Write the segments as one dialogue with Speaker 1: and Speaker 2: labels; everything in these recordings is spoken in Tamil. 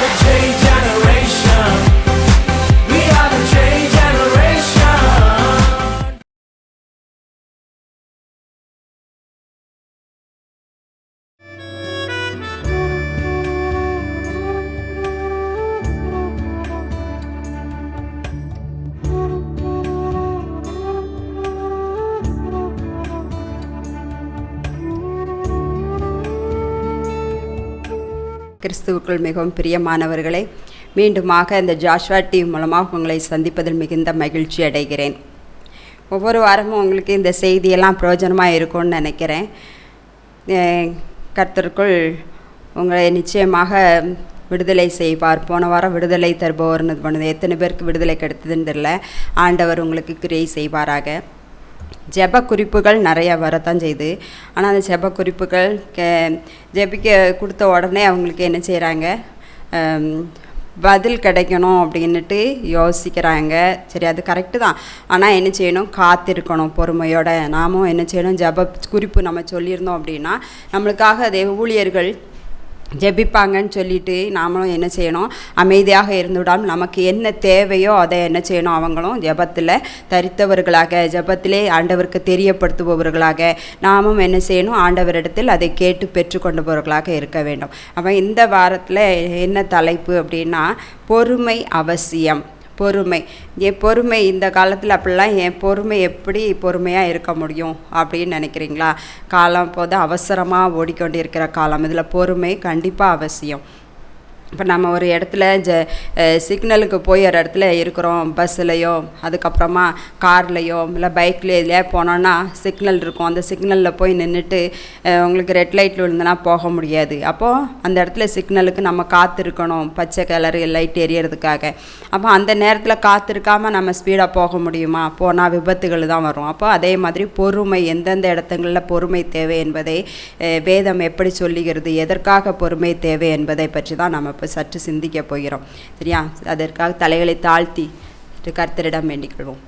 Speaker 1: the change generation. We are the change generation.
Speaker 2: கிறிஸ்துவுக்குள் மிகவும் பிரியமானவர்களே, மீண்டுமாக இந்த ஜாஷ்வா டிவி மூலமாக உங்களை சந்திப்பதில் மிகுந்த மகிழ்ச்சி அடைகிறேன். ஒவ்வொரு வாரமும் உங்களுக்கு இந்த செய்தியெல்லாம் பிரயோஜனமாக இருக்கும்னு நினைக்கிறேன். கர்த்தருக்குள் உங்களை நிச்சயமாக விடுதலை செய்வார். போன வாரம் விடுதலை தருபவர்னு பண்ணுது. எத்தனை பேருக்கு விடுதலை கிடைத்ததுன்னு தெரியல. ஆண்டவர் உங்களுக்கு கிரியை செய்வாராக. ஜெப குறிப்புகள் நிறையா வரத்தான் செய்யுது. ஆனால் அந்த ஜெப குறிப்புகள் ஜெபிக்க கொடுத்த உடனே அவங்களுக்கு என்ன செய்கிறாங்க, பதில் கிடைக்கணும் அப்படின்ட்டு யோசிக்கிறாங்க. சரி, அது கரெக்டு தான். ஆனால் என்ன செய்யணும், காத்திருக்கணும் பொறுமையோட. நாமும் என்ன செய்யணும், ஜெப குறிப்பு நம்ம சொல்லியிருந்தோம் அப்படின்னா நம்மளுக்காக அதே ஊழியர்கள் ஜெபிப்பாங்கன்னு சொல்லிட்டு நாமளும் என்ன செய்யணும், அமைதியாக இருந்துவிடாமல் நமக்கு என்ன தேவையோ அதை என்ன செய்யணும், அவங்களும் ஜெபத்தில் தரித்தவர்களாக, ஜெபத்திலே ஆண்டவருக்கு தெரியப்படுத்துபவர்களாக நாமும் என்ன செய்யணும், ஆண்டவரிடத்தில் அதை கேட்டு பெற்றுக்கொண்டவர்களாக இருக்க வேண்டும். அப்போ இந்த வாரத்தில் என்ன தலைப்பு அப்படின்னா, பொறுமை அவசியம். பொறுமை இந்த காலத்தில் அப்படிலாம் பொறுமை எப்படி பொறுமையாக இருக்க முடியும் அப்படின்னு நினைக்கிறீங்களா? காலம் போது அவசரமாக ஓடிக்கொண்டிருக்கிற காலம். இதில் பொறுமை கண்டிப்பாக அவசியம். இப்போ நம்ம ஒரு இடத்துல சிக்னலுக்கு போய் ஒரு இடத்துல இருக்கிறோம், பஸ்ஸுலையோ அதுக்கப்புறமா கார்லேயோ இல்லை பைக்லேயோ இதுலையே போனோன்னா சிக்னல் இருக்கும். அந்த சிக்னலில் போய் நின்றுட்டு உங்களுக்கு ரெட் லைட்டில் விழுந்துனா போக முடியாது. அப்போது அந்த இடத்துல சிக்னலுக்கு நம்ம காத்திருக்கணும், பச்சை கலரு லைட் எரியறதுக்காக. அப்போ அந்த நேரத்தில் காத்திருக்காமல் நம்ம ஸ்பீடாக போக முடியுமா? போனால் விபத்துகள் தான் வரும். அப்போ அதே மாதிரி பொறுமை, எந்தெந்த இடத்துங்களில் பொறுமை தேவை என்பதை வேதம் எப்படி சொல்லுகிறது, எதற்காக பொறுமை தேவை என்பதை பற்றி தான் நம்ம சற்று சிந்திக்க போகிறோம். சரியா? அதற்காக தலைகளை தாழ்த்தி கர்த்தரிடம் வேண்டிக்கொள்வோம்.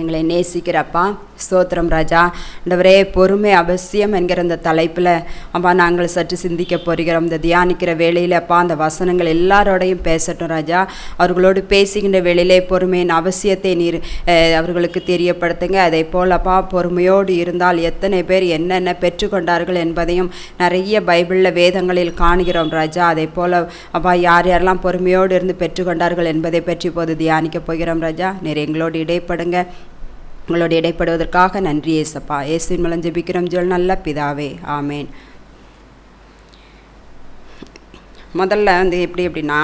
Speaker 2: எங்களை நேசிக்கிறப்பா, ஸ்தோத்திரம் ராஜா. ஆண்டவரே, பொறுமை அவசியம் என்கிற இந்த தலைப்பில் அப்பா நாங்கள் சற்று சிந்திக்க போகிறோம். இந்த தியானிக்கிற வேளையில் அப்பா அந்த வசனங்கள் எல்லாரோடையும் பேசட்டும் ராஜா. அவர்களோடு பேசுகின்ற வேளையிலே பொறுமையின் அவசியத்தை நீர் அவர்களுக்கு தெரியப்படுத்துங்க. அதே போல் அப்பா பொறுமையோடு இருந்தால் எத்தனை பேர் என்னென்ன பெற்றுக்கொண்டார்கள் என்பதையும் நிறைய பைபிளில் வேதங்களில் காணுகிறோம் ராஜா. அதே போல் அப்பா யார் யாரெல்லாம் பொறுமையோடு இருந்து பெற்றுக்கொண்டார்கள் என்பதை பற்றி இப்போது தியானிக்க போகிறோம் ராஜா. நீர் எங்களோடு இடைப்படுங்க. உங்களோடு இடைப்படுவதற்காக நன்றி ஏசப்பா. இயேசுவின் மூலம் ஜெபிக்கிறோம் ஜெபம் நல்ல பிதாவே, ஆமேன். முதல்ல எப்படின்னா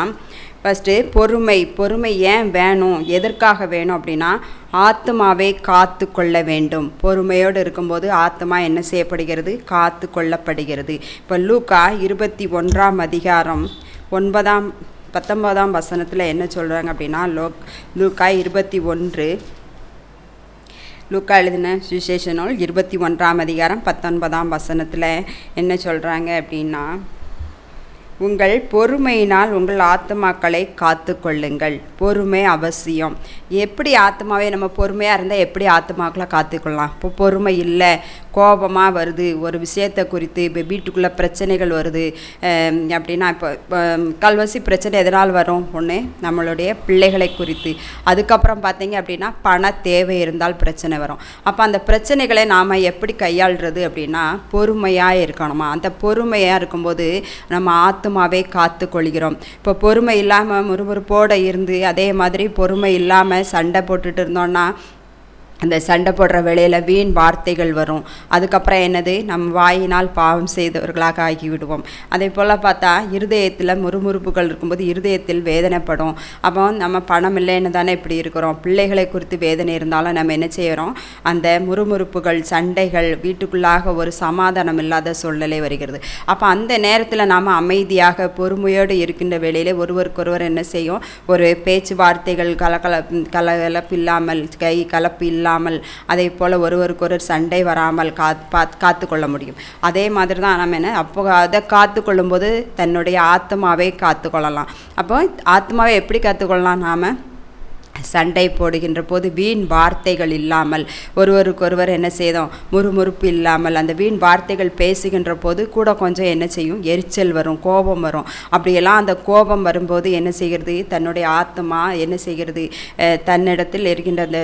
Speaker 2: ஃபஸ்ட்டு பொறுமை ஏன் வேணும், எதற்காக வேணும் அப்படின்னா, ஆத்மாவை காத்து கொள்ள வேண்டும். பொறுமையோடு இருக்கும்போது ஆத்மா என்ன செய்யப்படுகிறது, காத்து கொள்ளப்படுகிறது. இப்போ லூக்கா 21ஆம் அதிகாரம் 19ஆம் வசனத்தில் என்ன சொல்கிறாங்க அப்படின்னா, லூக்கா 21, லூக்கா எழுதின சுவிசேஷ நூல் 21ஆம் அதிகாரம் 19ஆம் வசனத்தில் என்ன சொல்கிறாங்க அப்படின்னா, உங்கள் பொறுமையினால் உங்கள் ஆத்மாக்களை காத்து கொள்ளுங்கள். பொறுமை அவசியம். எப்படி ஆத்மாவே நம்ம பொறுமையாக இருந்தால் எப்படி ஆத்மாக்களை காத்துக்கொள்ளலாம்? இப்போ பொறுமை இல்லை, கோபமாக வருது, ஒரு விஷயத்தை குறித்து இப்போ வீட்டுக்குள்ளே பிரச்சனைகள் வருது அப்படின்னா, இப்போ கல்வசி பிரச்சனை எதனால் வரும்? ஒன்று நம்மளுடைய பிள்ளைகளை குறித்து. அதுக்கப்புறம் பார்த்தீங்க அப்படின்னா பண தேவை இருந்தால் பிரச்சனை வரும். அப்போ அந்த பிரச்சனைகளை நாம் எப்படி கையாளுறது அப்படின்னா, பொறுமையாக இருக்கணுமா. அந்த பொறுமையாக இருக்கும்போது நம்ம ஆத்மாவை காத்து கொள்கிறோம். இப்போ பொறுமை இல்லாமல் முறுமுறுப்போடு இருந்து அதே மாதிரி பொறுமை இல்லாமல் சண்டை போட்டுட்டு இருந்தோன்னா அந்த சண்டை போடுற வேளையில் வீண் வார்த்தைகள் வரும். அதுக்கப்புறம் என்னது, நம்ம வாயினால் பாவம் செய்தவர்களாக ஆகிவிடுவோம். அதே போல் பார்த்தா இருதயத்தில் முறுமுறுப்புகள் இருக்கும்போது இருதயத்தில் வேதனைப்படும். அப்போ நம்ம பணம் இல்லைன்னு தானே இப்படி இருக்கிறோம். பிள்ளைகளை குறித்து வேதனை இருந்தாலும் நம்ம என்ன செய்கிறோம், அந்த முறுமுறுப்புகள், சண்டைகள், வீட்டுக்குள்ளாக ஒரு சமாதானம் இல்லாத சூழ்நிலை வருகிறது. அப்போ அந்த நேரத்தில் நாம் அமைதியாக பொறுமையோடு இருக்கின்ற வேளையில் ஒருவருக்கொருவர் என்ன செய்யும், ஒரு பேச்சுவார்த்தைகள் கலகலப்பு இல்லாமல், கை கலப்பு இல்லாமல், அதே போல் ஒருவருக்கொரு சண்டை வராமல் காத்து கொள்ள முடியும். அதே மாதிரி தான் நம்ம என்ன, அப்போ அதை காத்து கொள்ளும்போது தன்னுடைய ஆத்மாவை காத்து கொள்ளலாம். அப்போ ஆத்மாவை எப்படி காத்துக்கொள்ளலாம்? நாம் சண்டை போடுகின்ற போது வீண் வார்த்தைகள் இல்லாமல் ஒருவருக்கொருவர் என்ன செய்தோம், முறுமுறுப்பு இல்லாமல் அந்த வீண் வார்த்தைகள் பேசுகின்ற போது கூட கொஞ்சம் என்ன செய்யும், எரிச்சல் வரும், கோபம் வரும். அப்படியெல்லாம் அந்த கோபம் வரும்போது என்ன செய்கிறது, தன்னுடைய ஆத்மா என்ன செய்கிறது, தன்னிடத்தில் இருக்கின்ற அந்த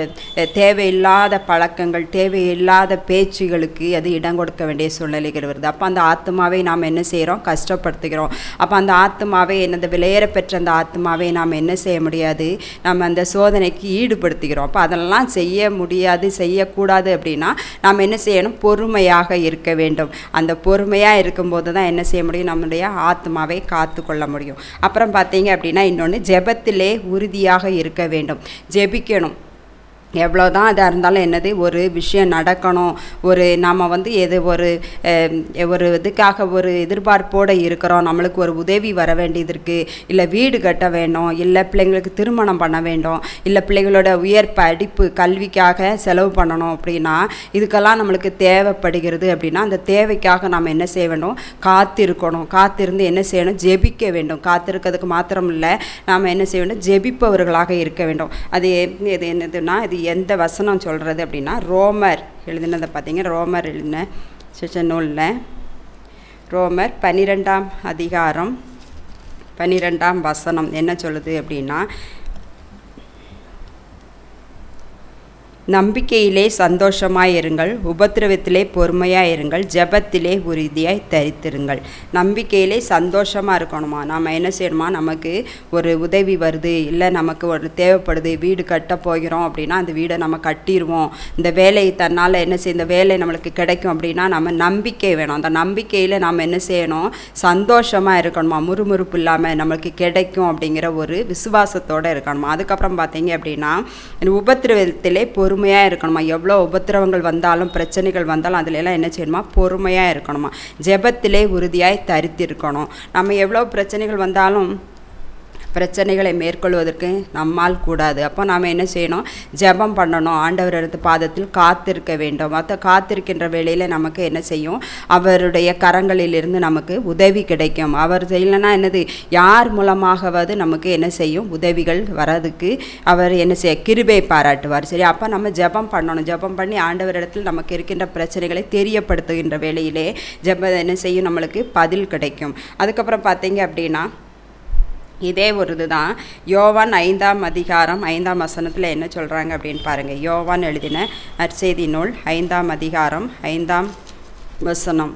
Speaker 2: தேவையில்லாத பழக்கங்கள், தேவையில்லாத பேச்சுகளுக்கு அது இடம் கொடுக்க வேண்டிய சூழ்நிலைகள் வருது. அப்போ அந்த ஆத்மாவை நாம் என்ன செய்கிறோம், கஷ்டப்படுத்துகிறோம். அப்போ அந்த ஆத்மாவை என்னது விலையேற பெற்ற அந்த ஆத்மாவை நாம் என்ன செய்ய முடியாது, நம்ம அந்த சோதனைக்கு ஈடுபடுத்துகிறோம். அப்போ அதெல்லாம் செய்ய முடியாது, செய்யக்கூடாது. அப்படின்னா நாம் என்ன செய்யணும், பொறுமையாக இருக்க வேண்டும். அந்த பொறுமையாக இருக்கும்போது தான் என்ன செய்ய முடியும், நம்முடைய ஆத்மாவை காத்து கொள்ள முடியும். அப்புறம் பார்த்தீங்க அப்படின்னா இன்னொன்று, ஜெபத்திலே உறுதியாக இருக்க வேண்டும். ஜெபிக்கணும். எவ்வளோதான் இதாக இருந்தாலும் என்னது, ஒரு விஷயம் நடக்கணும், ஒரு நாம் எது ஒரு இதுக்காக ஒரு எதிர்பார்ப்போடு இருக்கிறோம், நம்மளுக்கு ஒரு உதவி வர வேண்டியது இருக்குது, இல்லை வீடு கட்ட வேணும், இல்லை பிள்ளைங்களுக்கு திருமணம் பண்ண வேண்டும், இல்லை பிள்ளைங்களோட உயர் படிப்பு கல்விக்காக செலவு பண்ணணும். அப்படின்னா இதுக்கெல்லாம் நம்மளுக்கு தேவைப்படுகிறது. அப்படின்னா அந்த தேவைக்காக நாம் என்ன செய்ய வேண்டும், காத்திருக்கணும். காத்திருந்து என்ன செய்யணும், ஜெபிக்க வேண்டும். காத்திருக்கிறதுக்கு மாத்திரம் இல்லை, நாம் என்ன செய்ய வேண்டும், ஜெபிப்பவர்களாக இருக்க வேண்டும். அது என்னதுன்னா, இது எந்த வசனம் சொல்கிறது அப்படின்னா, ரோமர் எழுதினதை பார்த்தீங்க, ரோமர் எழுதின நூலில் ரோமர் 12ஆம் அதிகாரம் 12ஆம் வசனம் என்ன சொல்லுது அப்படின்னா, நம்பிக்கையிலே சந்தோஷமாயிருங்கள், உபத்திரவத்திலே பொறுமையாயிருங்கள், ஜெபத்திலே உறுதியாய் தரித்திருங்கள். நம்பிக்கையிலே சந்தோஷமாக இருக்கணுமா. நாம் என்ன செய்யணுமா, நமக்கு ஒரு உதவி வருது, இல்லை நமக்கு ஒரு தேவைப்படுது, வீடு கட்ட போகிறோம் அப்படின்னா அந்த வீடை நம்ம கட்டிடுவோம், இந்த வேலை தன்னால் என்ன செய்ய, இந்த வேலை நம்மளுக்கு கிடைக்கும் அப்படின்னா நம்ம நம்பிக்கை வேணும். அந்த நம்பிக்கையில் நாம் என்ன செய்யணும், சந்தோஷமாக இருக்கணுமா, முறுமுறுப்பு இல்லாமல் நம்மளுக்கு கிடைக்கும் அப்படிங்கிற ஒரு விசுவாசத்தோடு இருக்கணுமா. அதுக்கப்புறம் பார்த்தீங்க அப்படின்னா உபத்திரவத்திலே பொறுமையாக இருக்கணுமா. எவ்வளோ உபத்திரவங்கள் வந்தாலும், பிரச்சனைகள் வந்தாலும் அதில் எல்லாம் என்ன செய்யணுமா, பொறுமையாக இருக்கணுமா. ஜெபத்திலே உறுதியாய் தரித்திருக்கணும். நம்ம எவ்வளோ பிரச்சனைகள் வந்தாலும் பிரச்சனைகளை மேற்கொள்வதற்கு நம்மால் கூடாது. அப்போ நாம் என்ன செய்யணும், ஜெபம் பண்ணணும், ஆண்டவரது பாதத்தில் காத்திருக்க வேண்டும். மற்ற காத்திருக்கின்ற வேளையில் நமக்கு என்ன செய்யும், அவருடைய கரங்களிலிருந்து நமக்கு உதவி கிடைக்கும். அவர் செய்யலைன்னா என்னது, யார் மூலமாகவது நமக்கு என்ன செய்யும், உதவிகள் வரதுக்கு அவர் என்ன செய்ய, கிருபை பாராட்டுவார். சரி, அப்போ நம்ம ஜெபம் பண்ணணும். ஜெபம் பண்ணி ஆண்டவரிடத்தில் நமக்கு இருக்கின்ற பிரச்சனைகளை தெரியப்படுத்துகின்ற வேளையிலே ஜெபம் என்ன செய்யும், நம்மளுக்கு பதில் கிடைக்கும். அதுக்கப்புறம் பார்த்தீங்க அப்படின்னா இதே ஒரு இதுதான் யோவான் 5ஆம் அதிகாரம் 5ஆம் வசனத்தில் என்ன சொல்கிறாங்க அப்படின்னு பாருங்கள். யோவான் எழுதின நற்செய்தி நூல் 5ஆம் அதிகாரம் 5ஆம் வசனம்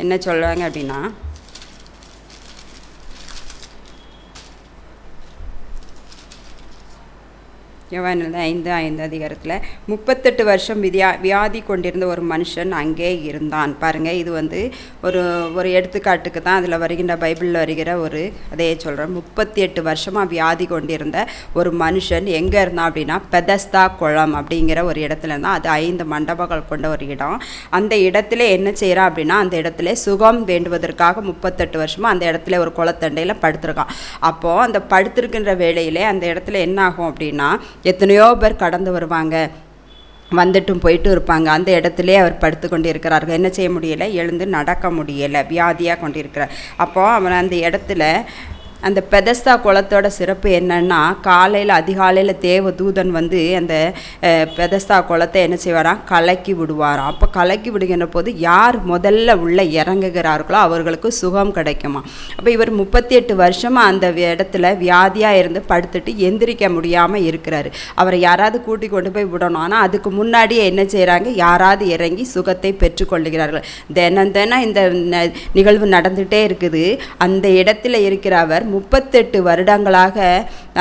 Speaker 2: என்ன சொல்கிறாங்க அப்படின்னா, யோவான் 5 அதிகாரத்தில் 38 வருஷம் வியாதி கொண்டிருந்த ஒரு மனுஷன் அங்கே இருந்தான். பாருங்கள், இது ஒரு எடுத்துக்காட்டுக்கு தான் அதில் வருகின்ற, பைபிளில் வருகிற ஒரு அதையே சொல்கிறேன். 38 வருஷமாக வியாதி கொண்டிருந்த ஒரு மனுஷன் எங்கே இருந்தான் அப்படின்னா, பெதஸ்தா குளம் அப்படிங்கிற ஒரு இடத்துல இருந்தால். அது 5 மண்டபங்கள் கொண்ட ஒரு இடம். அந்த இடத்துல என்ன செய்கிறான் அப்படின்னா, அந்த இடத்துல சுகம் வேண்டுவதற்காக 38 வருஷமாக அந்த இடத்துல ஒரு குளத்தண்டையில் படுத்திருக்கான். அப்போது அந்த படுத்திருக்கின்ற வேளையிலே அந்த இடத்துல என்ன ஆகும் அப்படின்னா, எத்தனையோ பேர் கடந்து வருவாங்க, வந்துட்டும் போயிட்டு இருப்பாங்க. அந்த இடத்துலே அவர் படுத்து கொண்டு இருக்கிறார்கள். என்ன செய்ய முடியலை, எழுந்து நடக்க முடியலை, வியாதியாக கொண்டிருக்கிறார். அப்போது அவன் அந்த இடத்துல அந்த பெதஸ்தா குளத்தோட சிறப்பு என்னன்னா, காலையில் அதிகாலையில் தேவ தூதன் அந்த பெதஸ்தா குளத்தை என்ன செய்வாராம், கலக்கி விடுவாராம். அப்போ கலக்கி விடுகின்ற போது யார் முதல்ல உள்ள இறங்குகிறார்களோ அவர்களுக்கு சுகம் கிடைக்குமா. அப்போ இவர் 38 வருஷமாக அந்த இடத்துல வியாதியாக இருந்து படுத்துட்டு எந்திரிக்க முடியாமல் இருக்கிறாரு. அவரை யாராவது கூட்டி கொண்டு போய் விடணும். ஆனால் அதுக்கு முன்னாடியே என்ன செய்கிறாங்க, யாராவது இறங்கி சுகத்தை பெற்றுக்கொள்கிறார்கள். தினம் இந்த நிகழ்வு நடந்துகிட்டே இருக்குது. அந்த இடத்துல இருக்கிறவர் 38 வருடங்களாக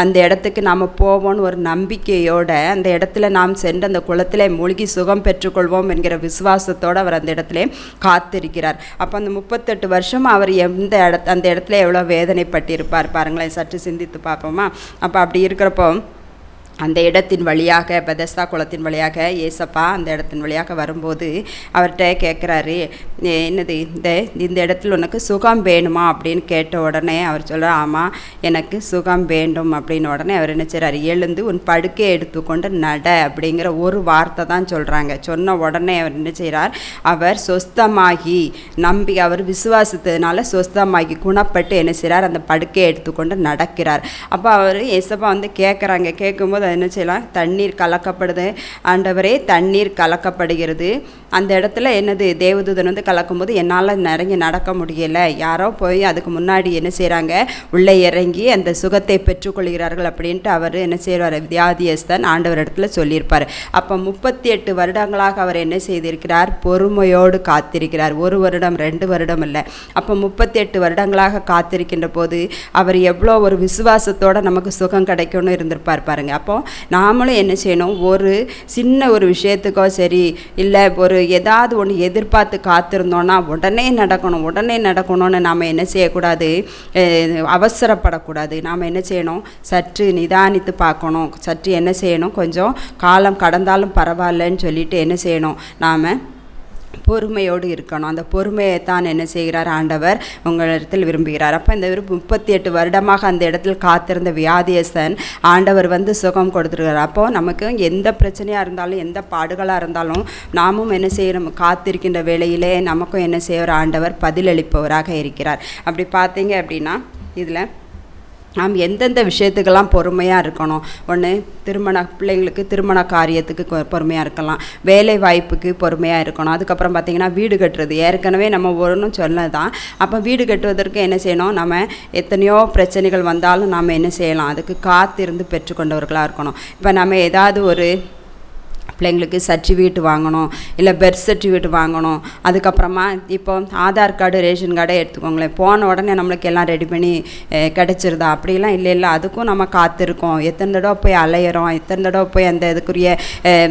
Speaker 2: அந்த இடத்துக்கு நாம் போவோம்னு ஒரு நம்பிக்கையோடு அந்த இடத்துல நாம் சென்று அந்த குளத்தில் மூழ்கி சுகம் பெற்றுக்கொள்வோம் என்கிற விசுவாசத்தோடு அவர் அந்த இடத்துல காத்திருக்கிறார். அப்போ அந்த 38 வருஷம் அவர் அந்த இடத்துல எவ்வளோ வேதனைப்பட்டிருப்பார் பாருங்களேன். சற்று சிந்தித்து பார்ப்போமா. அப்போ அப்படி இருக்கிறப்போ அந்த இடத்தின் வழியாக பெதஸ்தா குளத்தின் வழியாக ஏசப்பா அந்த இடத்தின் வழியாக வரும்போது அவர்கிட்ட கேட்குறாரு, என்னது இந்த இடத்துல உனக்கு சுகம் வேணுமா அப்படின்னு கேட்ட உடனே அவர் சொல்கிறார், ஆமாம் எனக்கு சுகம் வேண்டும் அப்படின்னு. உடனே அவர் என்ன செய்கிறார், எழுந்து உன் படுக்கையை எடுத்துக்கொண்டு நட அப்படிங்கிற ஒரு வார்த்தை தான் சொல்கிறாங்க. சொன்ன உடனே அவர் என்ன செய்கிறார், அவர் சொஸ்தமாகி அவர் விசுவாசித்ததுனால சொஸ்தமாகி குணப்பட்டு என்ன செய்கிறார், அந்த படுக்கையை எடுத்துக்கொண்டு நடக்கிறார். அப்போ அவர் ஏசப்பா வந்து கேட்கும்போது என்ன செய்யலாம், தண்ணீர் கலக்கப்படுது. ஆண்டவரே தண்ணீர் கலக்கப்படுகிறது. அந்த இடத்துல என்னது, தேவதூதன் வந்து கலக்கும்போது என்னால் இறங்கி நடக்க முடியலை. யாரோ போய் அதுக்கு முன்னாடி என்ன செய்கிறாங்க, உள்ளே இறங்கி அந்த சுகத்தை பெற்றுக்கொள்கிறார்கள் அப்படின்ட்டு அவர் என்ன செய்வார், வியாதியஸ்தன் ஆண்டவர் இடத்துல சொல்லியிருப்பார். அப்போ 38 வருடங்களாக அவர் என்ன செய்திருக்கிறார், பொறுமையோடு காத்திருக்கிறார். 1 வருடம் 2 வருடம் இல்லை. அப்போ 38 வருடங்களாக காத்திருக்கின்ற போது அவர் எவ்வளோ ஒரு விசுவாசத்தோடு நமக்கு சுகம் கிடைக்கும்னு இருந்திருப்பார் பாருங்க. அப்போ நாமளும் என்ன செய்யணும், ஒரு சின்ன ஒரு விஷயத்துக்கோ சரி இல்லை ஒரு ஏதாவது ஒன்று எதிர்பார்த்து காத்திருந்தோன்னா உடனே நடக்கணும்னு நாம் என்ன செய்யக்கூடாது, அவசரப்படக்கூடாது. நாம் என்ன செய்யணும், சற்று நிதானித்து பார்க்கணும். சற்று என்ன செய்யணும், கொஞ்சம் காலம் கடந்தாலும் பரவாயில்லன்னு சொல்லிட்டு என்ன செய்யணும், நாம் பொறுமையோடு இருக்கணும். அந்த பொறுமையை தான் என்ன செய்கிறார், ஆண்டவர் உங்களிடத்தில் விரும்புகிறார். அப்போ இந்த 38 வருடமாக அந்த இடத்தில் காத்திருந்த வியாதியஸ்தன் ஆண்டவர் வந்து சுகம் கொடுத்துருக்கார். அப்போது நமக்கு எந்த பிரச்சனையாக இருந்தாலும் எந்த பாடுகளாக இருந்தாலும் நாமும் என்ன செய்யணும், காத்திருக்கின்ற வேளையிலே நமக்கும் என்ன செய்கிற ஆண்டவர் பதிலளிப்பவராக இருக்கிறார். அப்படி பார்த்தீங்க அப்படின்னா இதில் நாம் எந்தெந்த விஷயத்துக்கெல்லாம் பொறுமையாக இருக்கணும். ஒன்று, பிள்ளைங்களுக்கு திருமண காரியத்துக்கு பொறுமையாக இருக்கலாம், வேலை வாய்ப்புக்கு பொறுமையாக இருக்கணும். அதுக்கப்புறம் பார்த்திங்கன்னா வீடு கட்டுறது, ஏற்கனவே நம்ம ஒன்றும் சொல்லதான். அப்போ வீடு கட்டுவதற்கு என்ன செய்யணும், நம்ம எத்தனையோ பிரச்சனைகள் வந்தாலும் நாம் என்ன செய்யலாம், அதுக்கு காத்திருந்து பெற்றுக்கொண்டவர்களாக இருக்கணும். இப்போ நம்ம ஏதாவது ஒரு பிள்ளைங்களுக்கு சர்டிஃபிகேட் வாங்கணும், இல்லை பெர்த் சர்டிஃபிகேட் வாங்கணும். அதுக்கப்புறமா இப்போ ஆதார் கார்டு ரேஷன் கார்டை எடுத்துக்கோங்களேன், போன உடனே நம்மளுக்கு எல்லாம் ரெடி பண்ணி கிடச்சிருதா, அப்படிலாம் இல்லை. அதுக்கும் நம்ம காத்திருக்கோம். எத்தனை தடவை போய் அலையிறோம், எத்தனை தடவை போய் அந்த இதுக்குரிய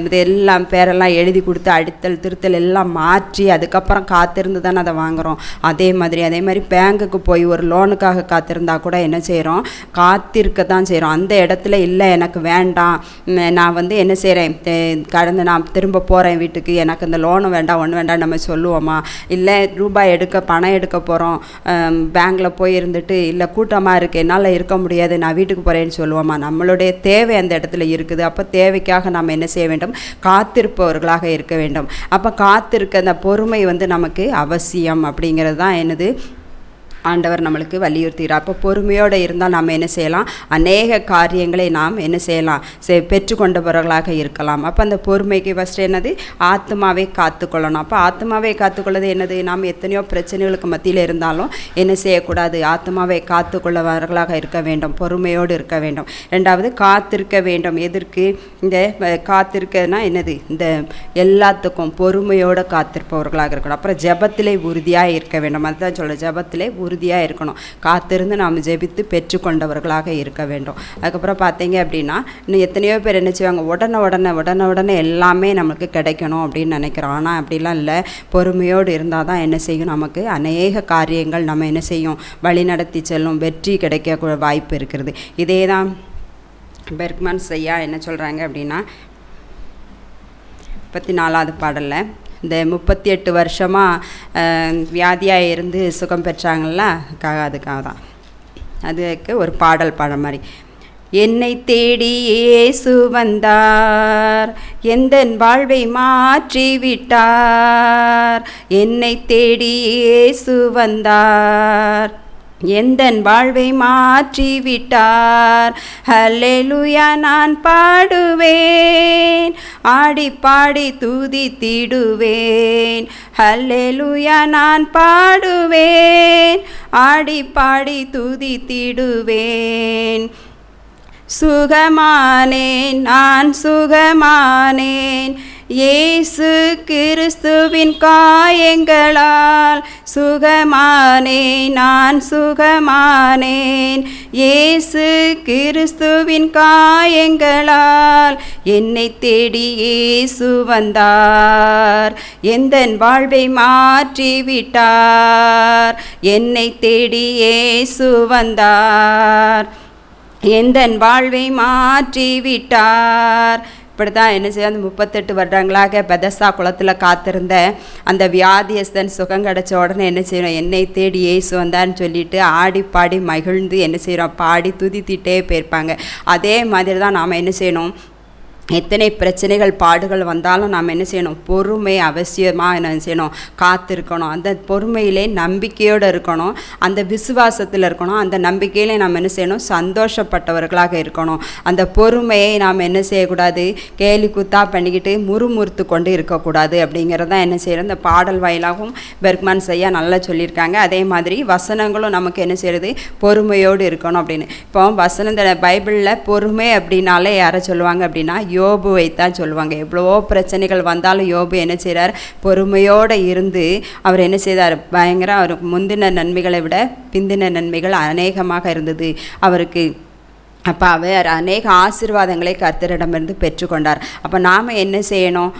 Speaker 2: இது எல்லாம் பேரெல்லாம் எழுதி கொடுத்து அடித்தல் திருத்தல் எல்லாம் மாற்றி அதுக்கப்புறம் காத்திருந்து தானே அதை வாங்குகிறோம். அதே மாதிரி பேங்குக்கு போய் ஒரு லோனுக்காக காத்திருந்தா கூட என்ன செய்கிறோம், காத்திருக்க தான் செய்கிறோம். அந்த இடத்துல இல்லை எனக்கு வேண்டாம், நான் வந்து என்ன செய்கிறேன், நான் திரும்ப போகிறேன் வீட்டுக்கு, எனக்கு இந்த லோனும் வேண்டாம் ஒன்றும் வேண்டாம் நம்ம சொல்லுவோமா? இல்லை பணம் எடுக்க போகிறோம், பேங்க்கில் போய் இருந்துட்டு இல்லை கூட்டமாக இருக்குது என்னால் இருக்க முடியாது நான் வீட்டுக்கு போகிறேன்னு சொல்லுவோமா? நம்மளுடைய தேவை அந்த இடத்துல இருக்குது. அப்போ தேவைக்காக நம்ம என்ன செய்ய வேண்டும், காத்திருப்பவர்களாக இருக்க வேண்டும். அப்போ காத்திருக்க அந்த பொறுமை வந்து நமக்கு அவசியம் அப்படிங்கிறது தான் என்னது ஆண்டவர் நம்மளுக்கு வலியுறுத்துகிறார். அப்போ பொறுமையோடு இருந்தால் நாம் என்ன செய்யலாம், அநேக காரியங்களை நாம் என்ன செய்யலாம், பெற்றுக்கொண்டவர்களாக இருக்கலாம். அப்போ அந்த பொறுமைக்கு ஃபஸ்ட்டு என்னது, ஆத்மாவை காத்துக்கொள்ளணும். அப்போ ஆத்மாவை காத்துக்கொள்ளது என்னது, நாம் எத்தனையோ பிரச்சனைகளுக்கு மத்தியில் இருந்தாலும் என்ன செய்யக்கூடாது, ஆத்மாவை காத்துக்கொள்ளவர்களாக இருக்க வேண்டும், பொறுமையோடு இருக்க வேண்டும். ரெண்டாவது காத்திருக்க வேண்டும். எதற்கு, இந்த காத்திருக்கனா என்னது, இந்த எல்லாத்துக்கும் பொறுமையோடு காத்திருப்பவர்களாக இருக்கணும். அப்புறம் ஜெபத்திலே உறுதியாக இருக்க வேண்டும். அதுதான் சொல்ல, ஜெபத்திலே உறுதியாக இருக்கணும். காத்திருந்து நாம் ஜெபித்து பெற்றுக்கொண்டவர்களாக இருக்க வேண்டும். அதுக்கப்புறம் பார்த்தீங்க அப்படின்னா இன்னும் எத்தனையோ பேர் என்ன செய்வாங்க, உடனே எல்லாமே நமக்கு கிடைக்கணும் அப்படின்னு நினைக்கிறோம். ஆனால் அப்படிலாம் இல்லை. பொறுமையோடு இருந்தால் தான் என்ன செய்யும், நமக்கு அநேக காரியங்கள் நம்ம என்ன செய்யும், வழி நடத்தி செல்லும், வெற்றி கிடைக்க வாய்ப்பு இருக்கிறது. இதே தான் பெர்க்மன்ஸ் ஐயா என்ன சொல்கிறாங்க அப்படின்னா 34வது பாடலில் இந்த 38 வருஷமாக வியாதியாக இருந்து சுகம் பெற்றாங்கள, அதுக்காக தான் அதுக்கு ஒரு பாடல் பாட மாதிரி. என்னை தேடி இயேசு வந்தார், எந்தன் வாழ்வை மாற்றி விட்டார். என்னை தேடி இயேசு வந்தார், எந்தன் வாழ்வை மாற்றி விட்டார். ஹல்லேலூயா நான் பாடுவேன், ஆடி பாடி துதித்திடுவேன். ஹல்லேலூயா நான் பாடுவேன், ஆடி பாடி துதித்திடுவேன். சுகமானேன் நான் சுகமானேன், இயேசு கிறிஸ்துவின் காயங்களால் சுகமானேன் நான் சுகமானேன். இயேசு கிறிஸ்துவின் காயங்களால் என்னை தேடி இயேசு வந்தார், எந்தன் வாழ்வை மாற்றி விட்டார். என்னை தேடி இயேசு வந்தார், எந்தன் வாழ்வை மாற்றி விட்டார். இப்படி தான் என்ன செய்ய, அந்த 38 வருடங்களாக பெதஸ்தா குளத்தில் காத்திருந்த அந்த வியாதியஸ்தன் சுகம் கிடச்ச உடனே என்ன செய்யணும், என்னை தேடி இயேசு வந்தான்னு சொல்லிட்டு ஆடி பாடி மகிழ்ந்து என்ன செய்கிறோம், பாடி துதித்திட்டே போயிருப்பாங்க. அதே மாதிரி தான் நாம் என்ன செய்யணும், எத்தனை பிரச்சனைகள் பாடுகள் வந்தாலும் நாம் என்ன செய்யணும், பொறுமை அவசியமாக என்ன செய்யணும், காத்திருக்கணும். அந்த பொறுமையிலே நம்பிக்கையோடு இருக்கணும், அந்த விசுவாசத்தில் இருக்கணும், அந்த நம்பிக்கையிலே நாம் என்ன செய்யணும், சந்தோஷப்பட்டவர்களாக இருக்கணும். அந்த பொறுமையை நாம் என்ன செய்யக்கூடாது, கேலி குத்தா பண்ணிக்கிட்டு முறுமுறுத்து கொண்டு இருக்கக்கூடாது. அப்படிங்கிறதான் என்ன செய்யறது, இந்த பாடல் வாயிலாகவும் பெர்க்மன் ஐயா நல்லா சொல்லியிருக்காங்க. அதே மாதிரி வசனங்களும் நமக்கு என்ன செய்யறது, பொறுமையோடு இருக்கணும் அப்படின்னு. இப்போ வசனம் பைபிளில் பொறுமை அப்படின்னாலே யாரை சொல்லுவாங்க அப்படின்னா யோபுவை தான் சொல்லுவாங்க. எவ்வளவோ பிரச்சனைகள் வந்தாலும் யோபு என்ன செய்கிறார், பொறுமையோடு இருந்து அவர் என்ன செய்தார், பயங்கர அவருக்கு முந்தின நன்மைகளை விட பிந்தின நன்மைகள் அநேகமாக இருந்தது அவருக்கு. அப்போ அவர் அநேக ஆசீர்வாதங்களை கர்த்தரிடமிருந்து பெற்றுக்கொண்டார். அப்போ நாம் என்ன செய்யணும்,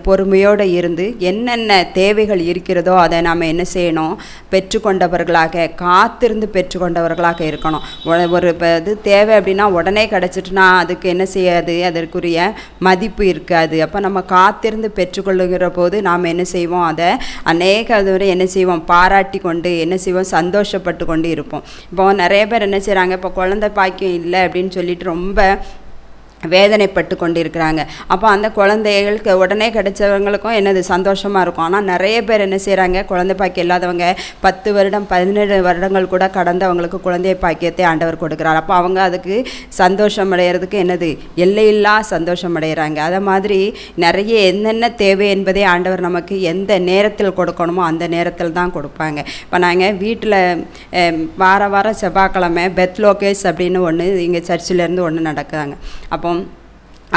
Speaker 2: பொறுமையோடு இருந்து என்னென்ன தேவைகள் இருக்கிறதோ அதை நாம் என்ன செய்யணும், பெற்றுக்கொண்டவர்களாக காத்திருந்து பெற்றுக்கொண்டவர்களாக இருக்கணும். ஒரு இது தேவை அப்படின்னா உடனே கிடச்சிட்டுனா அதுக்கு என்ன செய்யாது, அதற்குரிய மதிப்பு இருக்காது. அப்போ நம்ம காத்திருந்து பெற்றுக்கொள்ளுகிற போது நாம் என்ன செய்வோம், அதை அநேக அதுவரை என்ன செய்வோம், பாராட்டி கொண்டு என்ன செய்வோம், சந்தோஷப்பட்டு கொண்டு இருப்போம். இப்போ நிறைய பேர் என்ன செய்கிறாங்க, இப்போ குழந்தை பாக்கி இல்லை அப்படின்னு சொல்லிட்டு ரொம்ப வேதனைப்பட்டு கொண்டு இருக்கிறாங்க. அப்போ அந்த குழந்தைகளுக்கு உடனே கிடைச்சவங்களுக்கும் என்னது சந்தோஷமாக இருக்கும். ஆனால் நிறைய பேர் என்ன செய்கிறாங்க, குழந்தை பாக்கியம் இல்லாதவங்க 10 வருடம் 17 வருடங்கள் கூட கடந்தவங்களுக்கு குழந்தை பாக்கியத்தை ஆண்டவர் கொடுக்குறார். அப்போ அவங்க அதுக்கு சந்தோஷம் அடைகிறதுக்கு என்னது எல்லையில்லா சந்தோஷம் அடைகிறாங்க. அதை மாதிரி நிறைய என்னென்ன தேவை என்பதை ஆண்டவர் நமக்கு எந்த நேரத்தில் கொடுக்கணுமோ அந்த நேரத்தில் தான் கொடுப்பாங்க. இப்போ நாங்கள் வீட்டில் வாரம் செவ்வாய்க்கிழமை பெத்லோகேஸ் அப்படின்னு ஒன்று இங்கே சர்ச்சிலேருந்து ஒன்று நடக்குதாங்க. அப்போ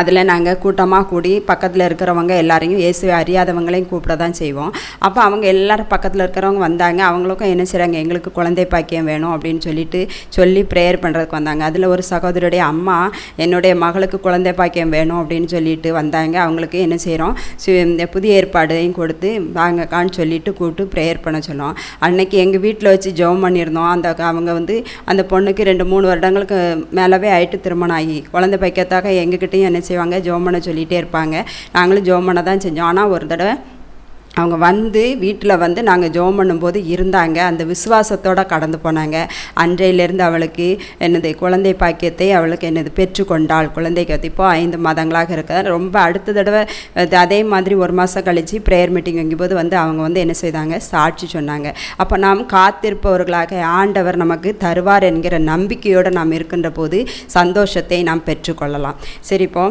Speaker 2: அதில் நாங்கள் கூட்டமாக கூடி பக்கத்தில் இருக்கிறவங்க எல்லாரையும் இயேசுவை அறியாதவங்களையும் கூப்பிட தான் செய்வோம். அப்போ அவங்க எல்லோரும் பக்கத்தில் இருக்கிறவங்க வந்தாங்க. அவங்களுக்கும் என்ன செய்கிறாங்க, எங்களுக்கு குழந்தை பாக்கியம் வேணும் அப்படின்னு சொல்லி ப்ரேயர் பண்ணுறதுக்கு வந்தாங்க. அதில் ஒரு சகோதரியுடைய அம்மா என்னுடைய மகளுக்கு குழந்தை பாக்கியம் வேணும் அப்படின்னு சொல்லிட்டு வந்தாங்க. அவங்களுக்கு என்ன செய்கிறோம், இந்த புதிய ஏற்பாடையும் கொடுத்து வாங்கக்கான்னு சொல்லிட்டு கூப்பிட்டு ப்ரேயர் பண்ண சொன்னோம். அன்னைக்கு எங்கள் வீட்டில் வச்சு ஜெபம் பண்ணியிருந்தோம். அவங்க அந்த பொண்ணுக்கு 2-3 வருடங்களுக்கு மேலவே ஆகிட்டு திருமணம் ஆகி குழந்தை பாக்கியத்தாக எங்ககிட்டையும் என்ன செய்வாங்க, ஜோமனை சொல்லிகிட்டே இருப்பாங்க. நாங்களும் ஜோமனை தான் செஞ்சோம். ஆனால் ஒரு தடவை அவங்க வீட்டில் நாங்கள் ஜெபம் பண்ணும்போது இருந்தாங்க. அந்த விசுவாசத்தோடு கடந்து போனாங்க. அன்றையிலேருந்து அவளுக்கு என்னது குழந்தை பாக்கியத்தை அவளுக்கு பெற்றுக்கொண்டாள். குழந்தைக்கு இப்போ 5 மாதங்களாக இருக்கிற ரொம்ப அடுத்த தடவை அதே மாதிரி 1 மாதம் கழித்து ப்ரேயர் மீட்டிங் வைக்கும்போது அவங்க என்ன செய்தாங்க, சாட்சி சொன்னாங்க. அப்போ நாம் காத்திருப்பவர்களாக ஆண்டவர் நமக்கு தருவார் என்கிற நம்பிக்கையோடு நாம் இருக்கின்ற போது சந்தோஷத்தை நாம் பெற்றுக்கொள்ளலாம். சரி, இப்போ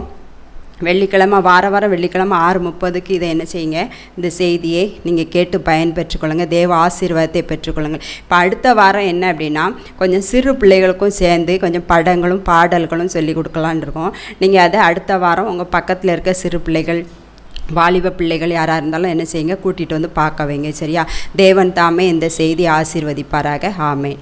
Speaker 2: வெள்ளிக்கிழமை வாரம் வெள்ளிக்கிழமை 6:30க்கு இதை என்ன செய்யுங்க, இந்த செய்தியை நீங்கள் கேட்டு பயன் பெற்றுக்கொள்ளுங்கள், தேவ ஆசீர்வாதத்தை பெற்றுக்கொள்ளுங்கள். இப்போ அடுத்த வாரம் என்ன அப்படின்னா, கொஞ்சம் சிறு பிள்ளைகளுக்கும் சேர்ந்து கொஞ்சம் படங்களும் பாடல்களும் சொல்லி கொடுக்கலான் இருக்கோம். நீங்கள் அதை அடுத்த வாரம் உங்கள் பக்கத்தில் இருக்க சிறு பிள்ளைகள் வாலிப பிள்ளைகள் யாராக இருந்தாலும் என்ன செய்யுங்க, கூட்டிகிட்டு வந்து பார்க்க வைங்க. சரியா? தேவன் தாமே இந்த செய்தி ஆசீர்வதிப்பாராக. ஆமென்.